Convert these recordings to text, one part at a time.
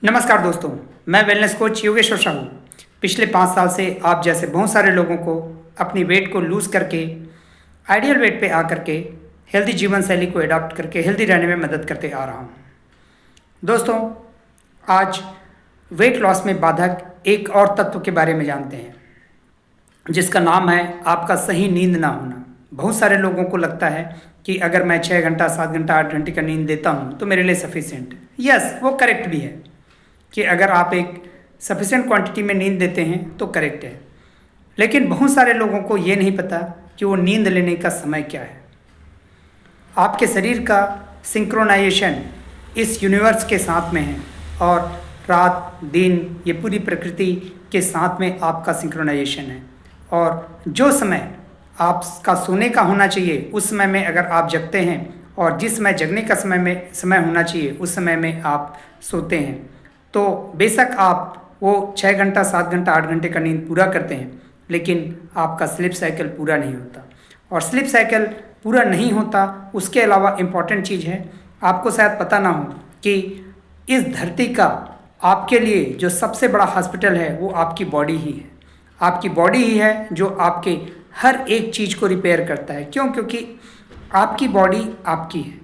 नमस्कार दोस्तों, मैं वेलनेस कोच योगेश्वर साहू। पिछले 5 साल से आप जैसे बहुत सारे लोगों को अपनी वेट को लूज़ करके आइडियल वेट पे आकर के हेल्दी जीवन शैली को अडॉप्ट करके हेल्दी रहने में मदद करते आ रहा हूँ। दोस्तों, आज वेट लॉस में बाधक एक और तत्व के बारे में जानते हैं, जिसका नाम है आपका सही नींद ना होना। बहुत सारे लोगों को लगता है कि अगर मैं 6 घंटा, 7 घंटा, 8 घंटे का नींद देता हूँ तो मेरे लिए सफिशिएंट है। यस, वो करेक्ट भी है कि अगर आप एक सफिशिएंट क्वांटिटी में नींद देते हैं तो करेक्ट है। लेकिन बहुत सारे लोगों को ये नहीं पता कि वो नींद लेने का समय क्या है। आपके शरीर का सिंक्रोनाइजेशन इस यूनिवर्स के साथ में है और रात दिन ये पूरी प्रकृति के साथ में आपका सिंक्रोनाइजेशन है। और जो समय आपका सोने का होना चाहिए उस समय में अगर आप जगते हैं और जिस समय जगने का समय होना चाहिए उस समय में आप सोते हैं, तो बेशक आप वो 6 घंटा, 7 घंटा, 8 घंटे का नींद पूरा करते हैं, लेकिन आपका स्लीप साइकिल पूरा नहीं होता। और स्लीप साइकिल पूरा नहीं होता, उसके अलावा इम्पॉर्टेंट चीज़ है, आपको शायद पता ना हो कि इस धरती का आपके लिए जो सबसे बड़ा हॉस्पिटल है वो आपकी बॉडी ही है। आपकी बॉडी ही है जो आपके हर एक चीज़ को रिपेयर करता है। क्यों? क्योंकि आपकी बॉडी आपकी है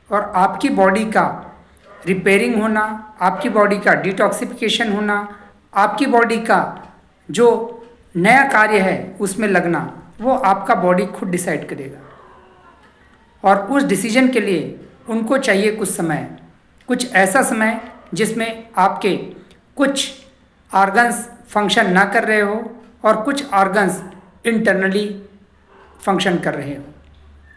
और आपकी बॉडी का रिपेयरिंग होना, आपकी बॉडी का डिटॉक्सिफिकेशन होना, आपकी बॉडी का जो नया कार्य है उसमें लगना, वो आपका बॉडी खुद डिसाइड करेगा। और उस डिसीजन के लिए उनको चाहिए कुछ समय, कुछ ऐसा समय जिसमें आपके कुछ ऑर्गन्स फंक्शन ना कर रहे हो और कुछ ऑर्गन्स इंटरनली फंक्शन कर रहे हो।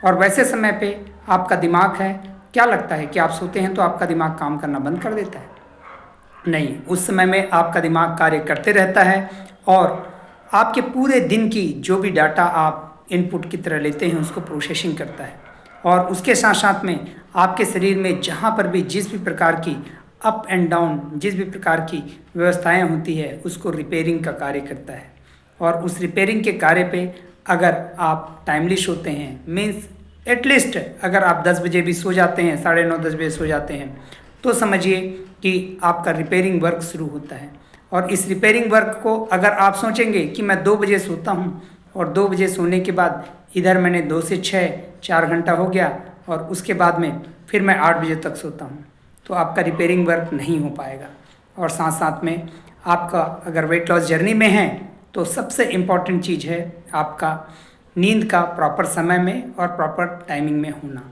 और वैसे समय पे आपका दिमाग है, क्या लगता है कि आप सोते हैं तो आपका दिमाग काम करना बंद कर देता है? नहीं, उस समय में आपका दिमाग कार्य करते रहता है और आपके पूरे दिन की जो भी डाटा आप इनपुट की तरह लेते हैं उसको प्रोसेसिंग करता है। और उसके साथ साथ में आपके शरीर में जहाँ पर भी जिस भी प्रकार की अप एंड डाउन, जिस भी प्रकार की व्यवस्थाएं होती है उसको रिपेयरिंग का कार्य करता है। और उस रिपेयरिंग के कार्य पे अगर आप टाइमली सोते हैं, मीन्स एटलीस्ट अगर आप 10 बजे भी सो जाते हैं, 9:30 10 बजे सो जाते हैं, तो समझिए कि आपका रिपेयरिंग वर्क शुरू होता है। और इस रिपेयरिंग वर्क को अगर आप सोचेंगे कि मैं 2 बजे सोता हूँ और 2 बजे सोने के बाद इधर मैंने 2 से 6 4 घंटा हो गया और उसके बाद में फिर मैं 8 बजे तक सोता हूँ, तो आपका रिपेयरिंग वर्क नहीं हो पाएगा। और साथ साथ में आपका अगर वेट लॉस जर्नी में है तो सबसे इम्पॉर्टेंट चीज़ है आपका नींद का प्रॉपर समय में और प्रॉपर टाइमिंग में होना।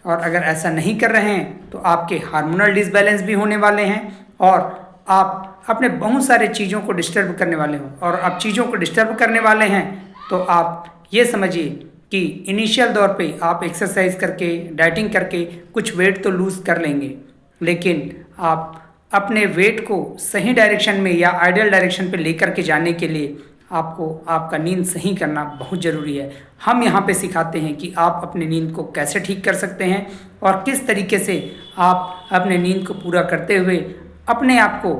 और अगर ऐसा नहीं कर रहे हैं तो आपके हार्मोनल डिसबैलेंस भी होने वाले हैं और आप अपने बहुत सारे चीज़ों को डिस्टर्ब करने वाले हो। और आप चीज़ों को डिस्टर्ब करने वाले हैं तो आप ये समझिए कि इनिशियल दौर पे आप एक्सरसाइज करके, डाइटिंग करके कुछ वेट तो लूज़ कर लेंगे, लेकिन आप अपने वेट को सही डायरेक्शन में या आइडियल डायरेक्शन पे लेकर के जाने के लिए आपको आपका नींद सही करना बहुत ज़रूरी है। हम यहाँ पे सिखाते हैं कि आप अपने नींद को कैसे ठीक कर सकते हैं और किस तरीके से आप अपने नींद को पूरा करते हुए अपने आप को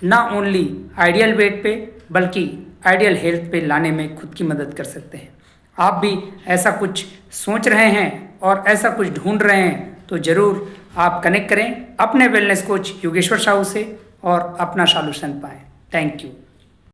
ना ओनली आइडियल वेट पे बल्कि आइडियल हेल्थ पे लाने में खुद की मदद कर सकते हैं। आप भी ऐसा कुछ सोच रहे हैं और ऐसा कुछ ढूंढ रहे हैं तो ज़रूर आप कनेक्ट करें अपने वेलनेस कोच योगेश्वर साहू से और अपना सॉल्यूशन पाएं। Thank you.